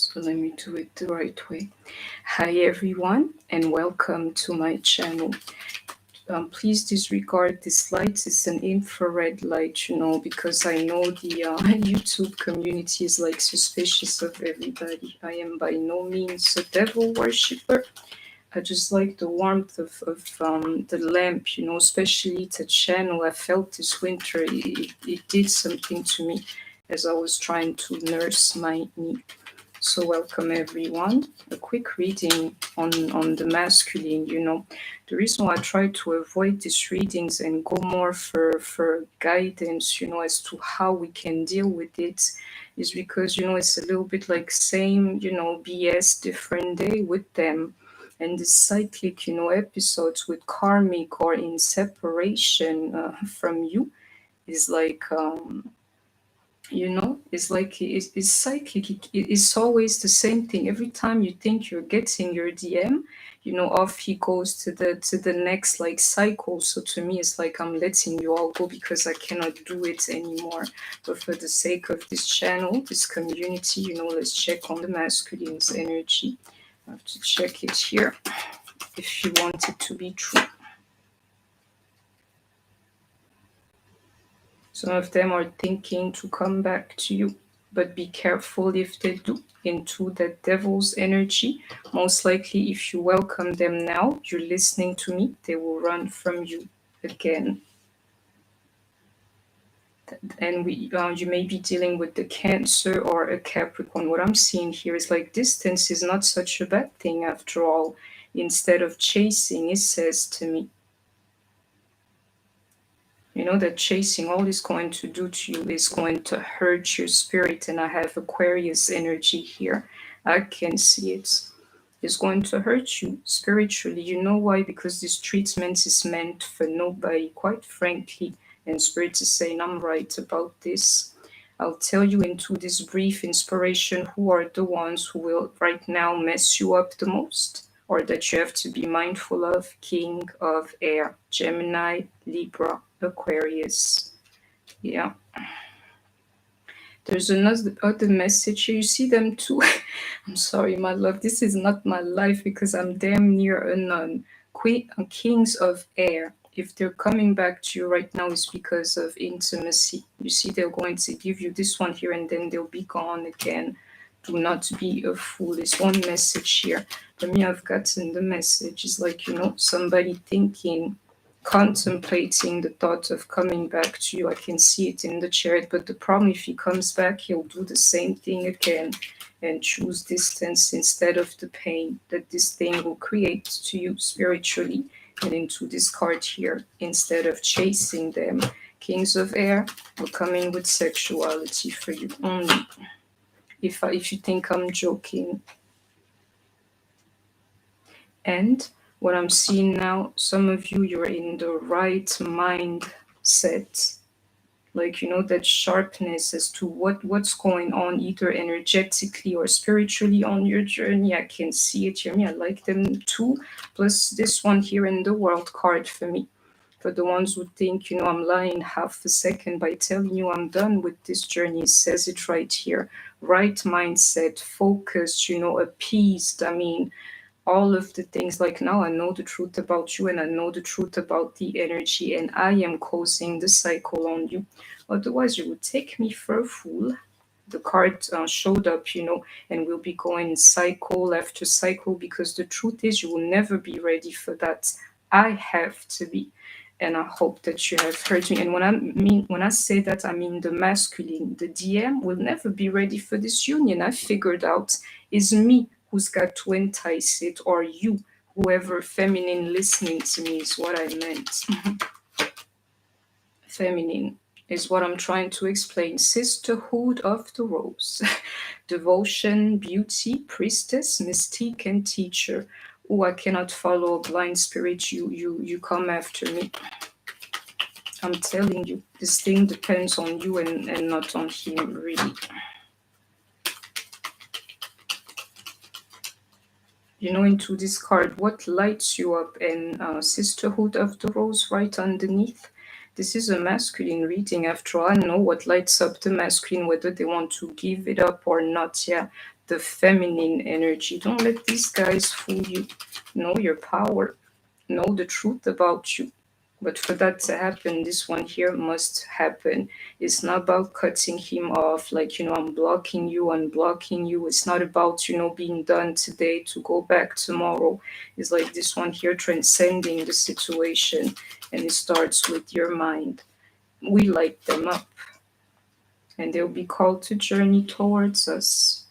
So let me do it the right way. Hi everyone and welcome to my channel. Please disregard this light. It's an infrared light, because I know the YouTube community is like suspicious of everybody. I am by no means a devil worshipper. I just like the warmth of the lamp, especially the channel. I felt this winter, it did something to me as I was trying to nurse my knee. So welcome everyone. A quick reading on the masculine, The reason why I try to avoid these readings and go more for guidance, as to how we can deal with it is because, it's a little bit like same, BS, different day with them. And the cyclic, episodes with karmic or in separation from you is like, it's like it's cyclic. It's always the same thing. Every time you think you're getting your DM, off he goes to the next like cycle. So to me, it's like I'm letting you all go because I cannot do it anymore. But for the sake of this channel, this community, let's check on the masculine's energy. I have to check it here if you want it to be true. Some of them are thinking to come back to you, but be careful if they do into the devil's energy. Most likely, if you welcome them now, you're listening to me, they will run from you again. And you may be dealing with the Cancer or a Capricorn. What I'm seeing here is like distance is not such a bad thing after all. Instead of chasing, it says to me, that chasing, all is going to do to you is going to hurt your spirit. And I have Aquarius energy here. I can see it. It's going to hurt you spiritually. You know why? Because this treatment is meant for nobody, quite frankly. And Spirit is saying, I'm right about this. I'll tell you into this brief inspiration who are the ones who will right now mess you up the most, or that you have to be mindful of. King of Air, Gemini, Libra, Aquarius. Yeah. There's other message here. You see them too. I'm sorry, my love. This is not my life because I'm damn near a nun. Kings of Air. If they're coming back to you right now, it's because of intimacy. You see, they're going to give you this one here and then they'll be gone again. Do not be a fool. There's one message here. For me, I've gotten the message. It's like, somebody thinking, contemplating the thought of coming back to you. I can see it in the chart, but the problem, if he comes back, he'll do the same thing again and choose distance instead of the pain that this thing will create to you spiritually. And into this card here, instead of chasing them, Kings of Air will come in with sexuality for you only. If you think I'm joking. And what I'm seeing now, some of you, you're in the right mindset. Like, that sharpness as to what's going on, either energetically or spiritually on your journey. I can see it here. I like them too. Plus this one here in the world card for me. For the ones who think, I'm lying half a second by telling you I'm done with this journey, it says it right here. Right mindset, focused, appeased. All of the things, like now I know the truth about you and I know the truth about the energy and I am causing the cycle on you. Otherwise, you would take me for a fool. The card showed up, and we'll be going cycle after cycle because the truth is you will never be ready for that. I have to be. And I hope that you have heard me. And when I say that, I mean the masculine, the DM will never be ready for this union. I figured out is me who's got to entice it, or you, whoever feminine listening to me is what I meant. Feminine is what I'm trying to explain. Sisterhood of the Rose. Devotion, beauty, priestess, mystique, and teacher. Oh, I cannot follow a blind spirit. You come after me. I'm telling you, this thing depends on you and not on him, really. Into this card, what lights you up, and Sisterhood of the Rose right underneath. This is a masculine reading. After all, I know what lights up the masculine, whether they want to give it up or not. Yeah, the feminine energy. Don't let these guys fool you. Know your power. Know the truth about you. But for that to happen, this one here must happen. It's not about cutting him off, like, I'm blocking you, unblocking you. It's not about, being done today to go back tomorrow. It's like this one here transcending the situation, and it starts with your mind. We light them up, and they'll be called to journey towards us.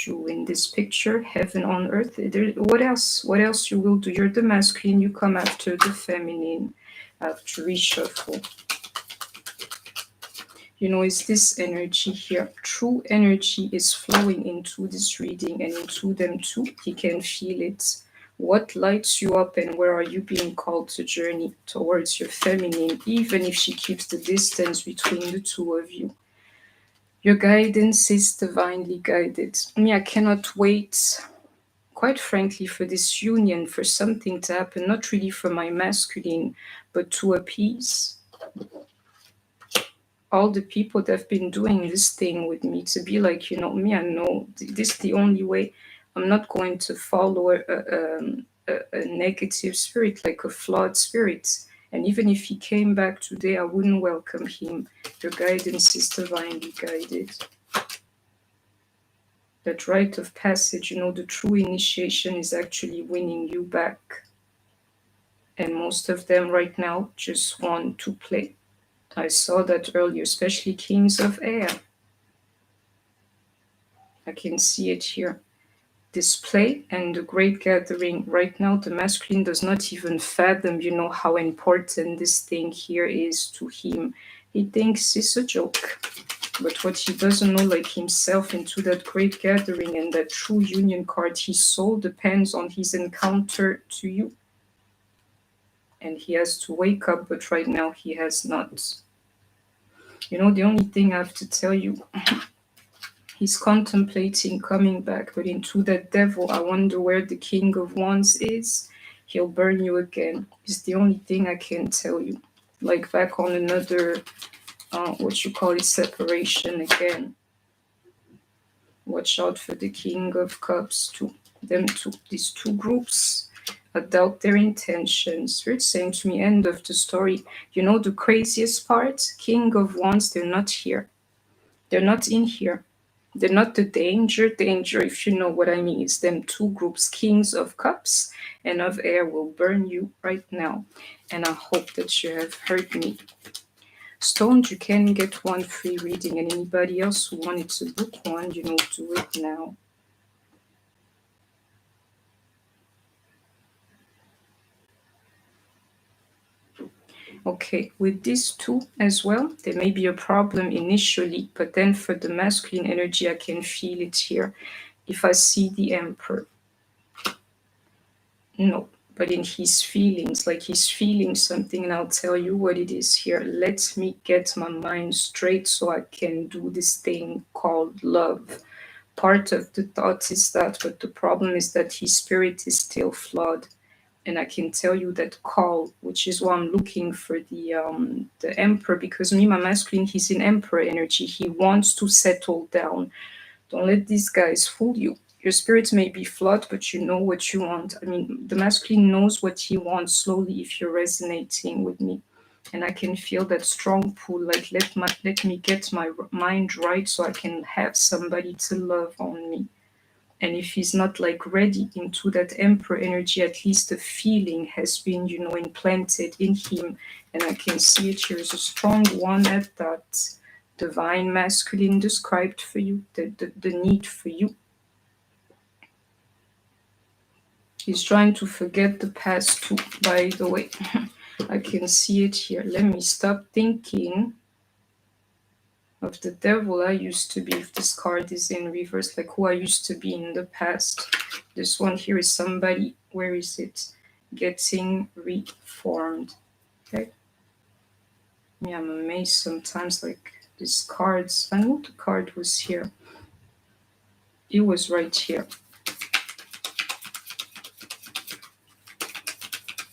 You in this picture, heaven on earth. What else? What else you will do? You're the masculine, you come after the feminine, after reshuffle. It's this energy here. True energy is flowing into this reading and into them too. He can feel it. What lights you up, and where are you being called to journey towards your feminine, even if she keeps the distance between the two of you? Your guidance is divinely guided. I cannot wait, quite frankly, for this union, for something to happen, not really for my masculine, but to appease all the people that have been doing this thing with me, to be like, I know this is the only way. I'm not going to follow a negative spirit, like a flawed spirit. And even if he came back today, I wouldn't welcome him. Your guidance is divinely guided. That rite of passage, the true initiation is actually winning you back. And most of them right now just want to play. I saw that earlier, especially kings of air. I can see it here. Display and the great gathering. Right now, the masculine does not even fathom, how important this thing here is to him. He thinks it's a joke. But what he doesn't know, like himself, into that great gathering and that true union card, his soul depends on his encounter to you. And he has to wake up, but right now he has not. The only thing I have to tell you, he's contemplating coming back, but into that devil, I wonder where the King of Wands is. He'll burn you again. It's the only thing I can tell you. Like back on another, separation again. Watch out for the King of Cups too. Them two, these two groups, I doubt their intentions. Spirit's saying to me, end of the story. The craziest part? King of Wands, they're not here. They're not in here. They're not the danger, if you know what I mean. It's them two groups, Kings of Cups and of Air, will burn you right now. And I hope that you have heard me. Stones, you can get one free reading, and anybody else who wanted to book one, do it now. Okay, with these two as well, there may be a problem initially, but then for the masculine energy, I can feel it here. If I see the Emperor, no, but in his feelings, like he's feeling something, and I'll tell you what it is here. Let me get my mind straight so I can do this thing called love. Part of the thought is that, but the problem is that his spirit is still flawed. And I can tell you that call, which is why I'm looking for the Emperor, because me, my masculine, he's in Emperor energy. He wants to settle down. Don't let these guys fool you. Your spirit may be flawed, but you know what you want. I mean, the masculine knows what he wants slowly if you're resonating with me. And I can feel that strong pull, like let me get my mind right so I can have somebody to love on me. And if he's not like ready into that Emperor energy, at least the feeling has been, implanted in him. And I can see it. Here's a strong one at that. Divine masculine described for you, the need for you. He's trying to forget the past too, by the way. I can see it here. Let me stop thinking of the devil I used to be, if this card is in reverse, like who I used to be in the past. This one here is somebody, where is it? Getting reformed. Okay. Yeah, I'm amazed sometimes, like these cards. I know the card was here. It was right here.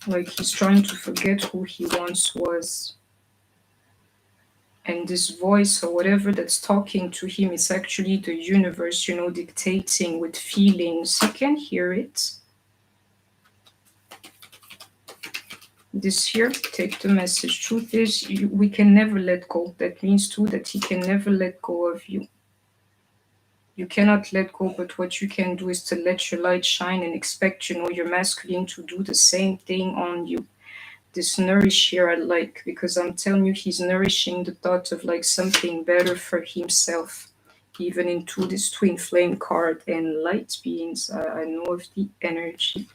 Like he's trying to forget who he once was. And this voice or whatever that's talking to him is actually the universe, dictating with feelings. He can hear it. This here, take the message. Truth is, we can never let go. That means too that he can never let go of you. You cannot let go, but what you can do is to let your light shine and expect, your masculine to do the same thing on you. This nourish here I like, because I'm telling you, he's nourishing the thought of like something better for himself. Even into this twin flame card and light beings, I know of the energy.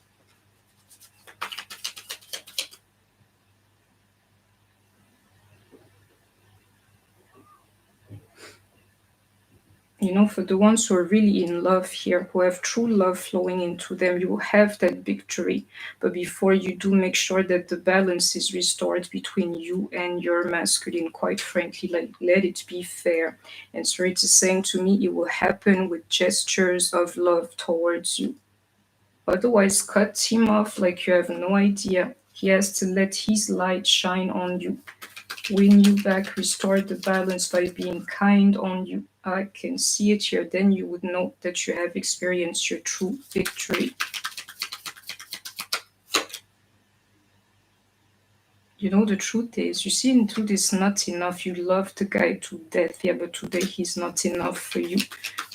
For the ones who are really in love here, who have true love flowing into them, you will have that victory. But before you do, make sure that the balance is restored between you and your masculine. Quite frankly, like, let it be fair. And Spirit is saying to me, it will happen with gestures of love towards you. Otherwise, cut him off like you have no idea. He has to let his light shine on you, win you back, restore the balance by being kind on you. I can see it here. Then you would know that you have experienced your true victory. The truth is, you see, into this not enough. You love the guy to death, yeah, but today he's not enough for you,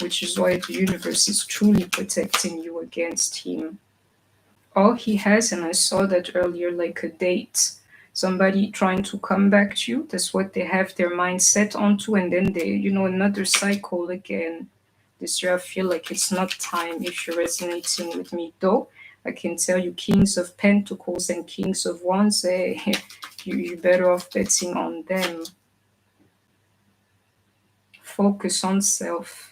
which is why the universe is truly protecting you against him. All he has, and I saw that earlier, like a date, somebody trying to come back to you. That's what they have their mind set onto, and then they, another cycle again. This year I feel like it's not time, if you're resonating with me. Though I can tell you, Kings of Pentacles and Kings of Wands, you're better off betting on them. Focus on self.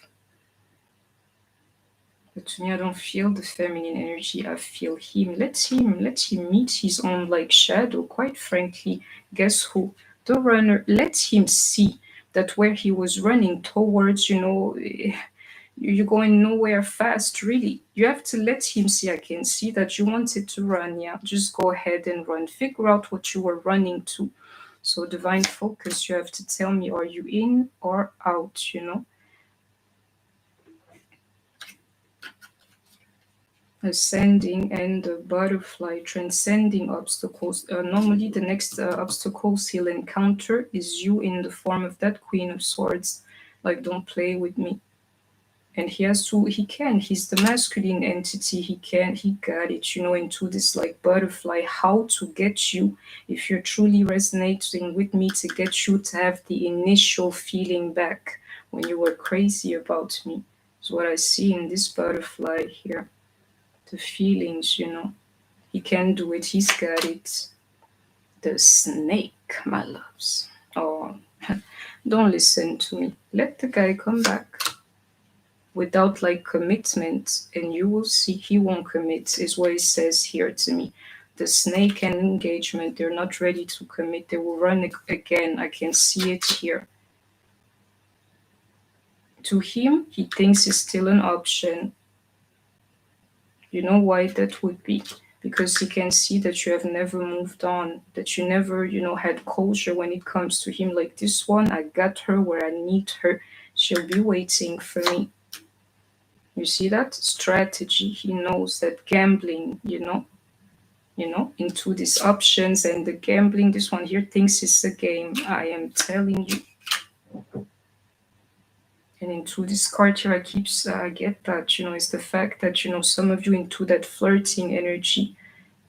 But to me, I don't feel the feminine energy. I feel him. Let him meet his own like shadow. Quite frankly, guess who? The runner. Let him see that where he was running towards, you're going nowhere fast, really. You have to let him see. I can see that you wanted to run. Yeah, just go ahead and run. Figure out what you were running to. So divine focus, you have to tell me, are you in or out, Ascending and the butterfly, transcending obstacles. Normally the next obstacles he'll encounter is you in the form of that Queen of Swords. Like, don't play with me. And he's the masculine entity. He got it, into this like butterfly, how to get you, if you're truly resonating with me, to get you to have the initial feeling back when you were crazy about me. Is what I see in this butterfly here. The feelings, He can do it. He's got it. The snake, my loves. Oh, don't listen to me. Let the guy come back without like commitment, and you will see he won't commit, is what he says here to me. The snake and engagement, they're not ready to commit. They will run again. I can see it here. To him, he thinks it's still an option. You know why that would be? Because he can see that you have never moved on, that you never, had closure when it comes to him. Like this one, I got her where I need her. She'll be waiting for me. You see that? Strategy. He knows that gambling, into these options and the gambling. This one here thinks it's a game. I am telling you. And into this card here, I get that, it's the fact that, some of you into that flirting energy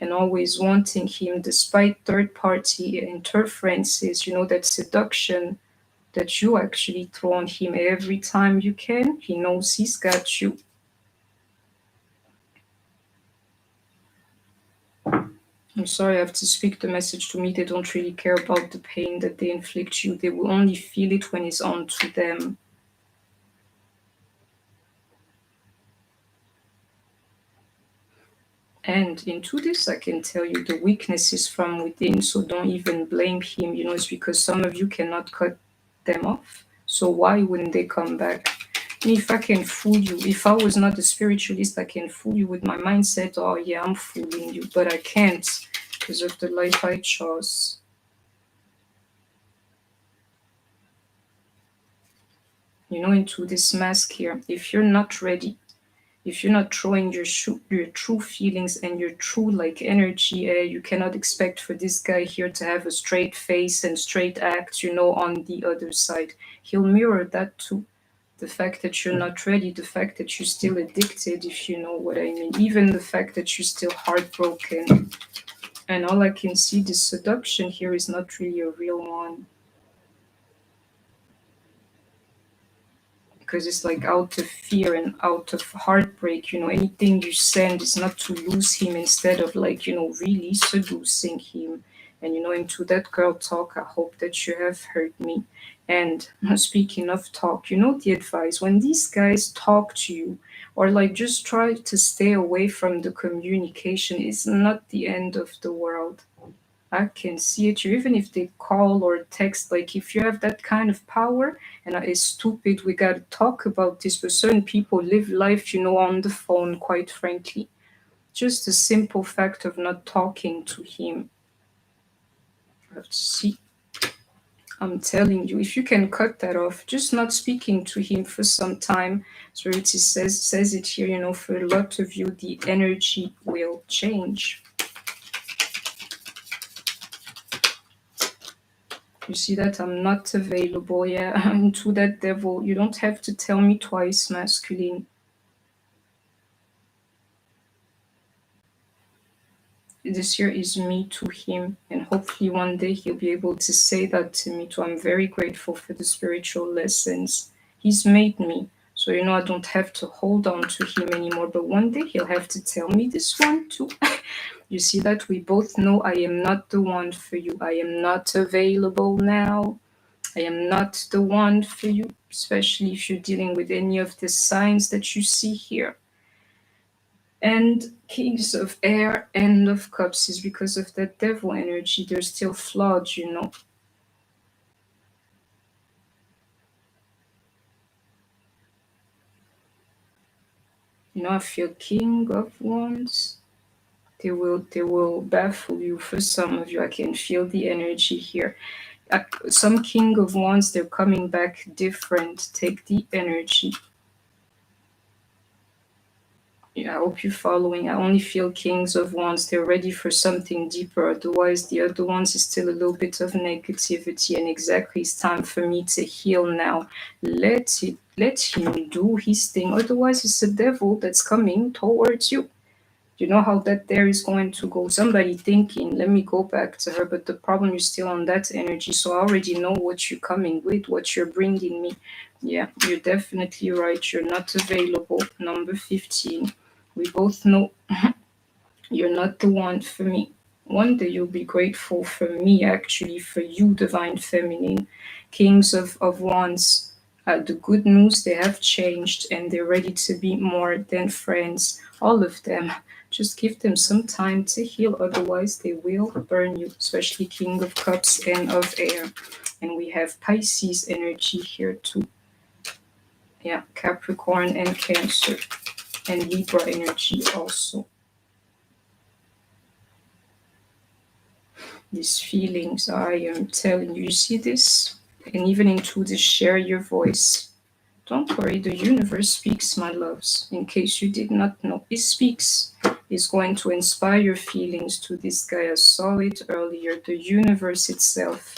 and always wanting him despite third party interferences, that seduction that you actually throw on him every time you can. He knows he's got you. I'm sorry, I have to speak the message to me. They don't really care about the pain that they inflict you. They will only feel it when it's on to them. And into this, I can tell you the weakness is from within, so don't even blame him. It's because some of you cannot cut them off. So why wouldn't they come back? And if I can fool you, if I was not a spiritualist, I can fool you with my mindset. Oh yeah, I'm fooling you, but I can't because of the life I chose. into this mask here. If you're not ready, if you're not showing your true feelings and your true like energy, you cannot expect for this guy here to have a straight face and straight act, on the other side. He'll mirror that too. The fact that you're not ready, the fact that you're still addicted, if you know what I mean, even the fact that you're still heartbroken. And all I can see, the seduction here is not really a real one. Because it's like out of fear and out of heartbreak, anything you send is not to lose him, instead of like, really seducing him. And into that girl talk, I hope that you have heard me. And speaking of talk, the advice when these guys talk to you, or like just try to stay away from the communication, is not the end of the world. I can see it. Even if they call or text, like if you have that kind of power, and it's stupid, we gotta talk about this, but certain people live life, on the phone, quite frankly. Just the simple fact of not talking to him. Let's see. I'm telling you, if you can cut that off, just not speaking to him for some time, Spirit says it here, for a lot of you, the energy will change. You see that I'm not available. Yeah, I'm to that devil. You don't have to tell me twice, masculine. This year is me to him, and hopefully one day he'll be able to say that to me too. I'm very grateful for the spiritual lessons. He's made me, so I don't have to hold on to him anymore. But one day he'll have to tell me this one too. You see that we both know I am not the one for you. I am not available now. I am not the one for you, especially if you're dealing with any of the signs that you see here. And Kings of Air and of Cups is because of that devil energy. They're still flawed, I feel King of Wands. They will baffle you for some of you. I can feel the energy here. Some King of Wands, they're coming back different. Take the energy. Yeah, I hope you're following. I only feel Kings of Wands. They're ready for something deeper. Otherwise, the other ones is still a little bit of negativity. And exactly, it's time for me to heal now. Let him do his thing. Otherwise, it's the devil that's coming towards you. You know how that there is going to go. Somebody thinking, let me go back to her. But the problem is still on that energy. So I already know what you're coming with, what you're bringing me. Yeah, you're definitely right. You're not available. Number 15. We both know you're not the one for me. One day you'll be grateful for me, actually, for you, Divine Feminine. Kings of Wands. The good news, they have changed and they're ready to be more than friends. All of them. Just give them some time to heal, otherwise, they will burn you, especially King of Cups and of Air. And we have Pisces energy here too. Yeah, Capricorn and Cancer. And Libra energy also. These feelings, I am telling you, you see this? And even into the share your voice. Don't worry, the universe speaks, my loves. In case you did not know, it speaks. It's going to inspire your feelings to this guy. I saw it earlier. The universe itself.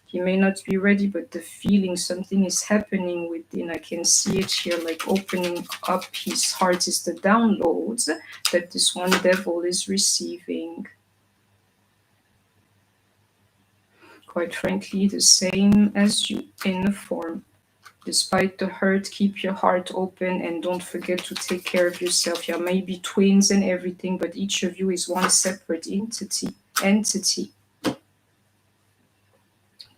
He may not be ready, but the feeling, something is happening within. I can see it here, like opening up his heart is the downloads that this one devil is receiving. Quite frankly, the same as you in the form. Despite the hurt, keep your heart open and don't forget to take care of yourself. You may be twins and everything, but each of you is one separate entity.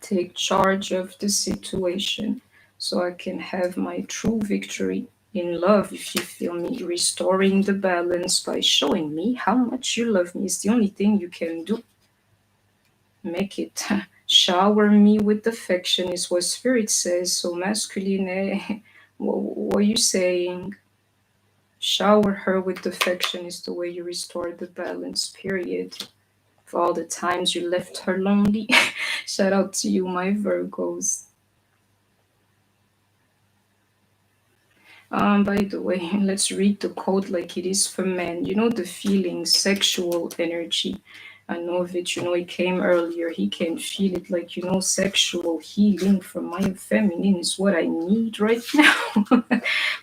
Take charge of the situation so I can have my true victory in love, if you feel me. Restoring the balance by showing me how much you love me is the only thing you can do. Make it shower me with affection is what spirit says. So masculine, what are you saying? Shower her with affection is the way you restore the balance, period. For all the times you left her lonely. Shout out to you, my Virgos. By the way, let's read the code like it is for men. You know, the feeling, sexual energy. I know of it, it came earlier. He can feel it like, sexual healing from my feminine is what I need right now.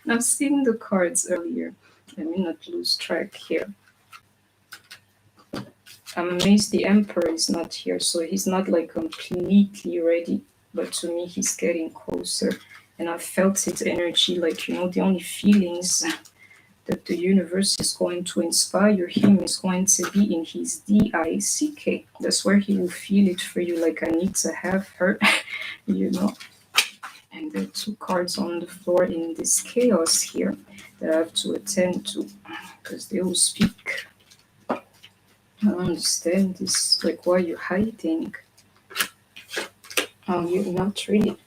I've seen the cards earlier. Let me not lose track here. I'm amazed the Emperor is not here, so he's not like completely ready. But to me, he's getting closer. And I felt his energy, like, the only feelings that the universe is going to inspire him is going to be in his DICK. That's where he will feel it for you, like, I need to have her, you know. And there are two cards on the floor in this chaos here that I have to attend to because they will speak. I don't understand this. Like, why are you hiding? Oh, you're not really.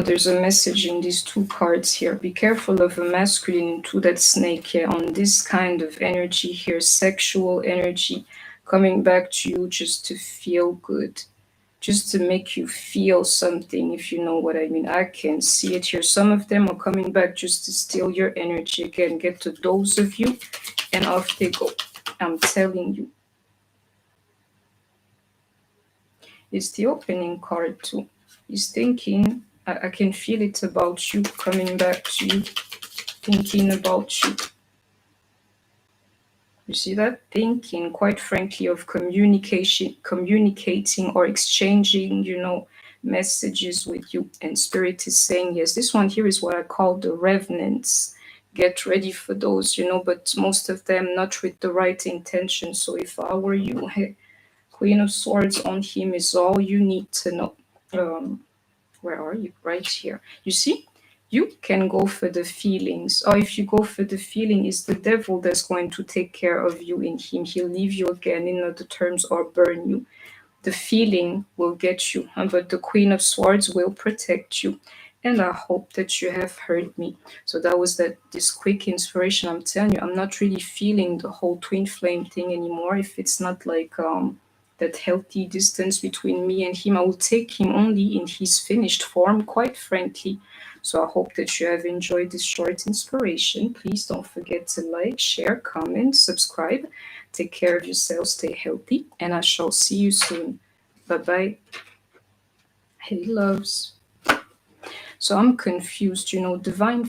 There's a message in these two cards here. Be careful of a masculine into that snake here on this kind of energy here, sexual energy coming back to you just to feel good, just to make you feel something, if you know what I mean. I can see it here. Some of them are coming back just to steal your energy again, get to those of you, and off they go. I'm telling you. It's the opening card too. He's thinking, I can feel it about you, coming back to you, thinking about you. You see that? Thinking, quite frankly, of communicating or exchanging, messages with you. And Spirit is saying, yes, this one here is what I call the revenants. Get ready for those, but most of them not with the right intention. So if I were you, hey, Queen of Swords on him is all you need to know. Where are you? Right here. You see? You can go for the feelings. Or if you go for the feeling, it's the devil that's going to take care of you in him. He'll leave you again in other terms or burn you. The feeling will get you, but the Queen of Swords will protect you. And I hope that you have heard me. So that was this quick inspiration. I'm telling you, I'm not really feeling the whole twin flame thing anymore. If it's not like that healthy distance between me and him, I will take him only in his finished form, quite frankly. So I hope that you have enjoyed this short inspiration. Please don't forget to like, share, comment, subscribe. Take care of yourself, stay healthy, and I shall see you soon. Bye bye. Hey, loves. So I'm confused, divine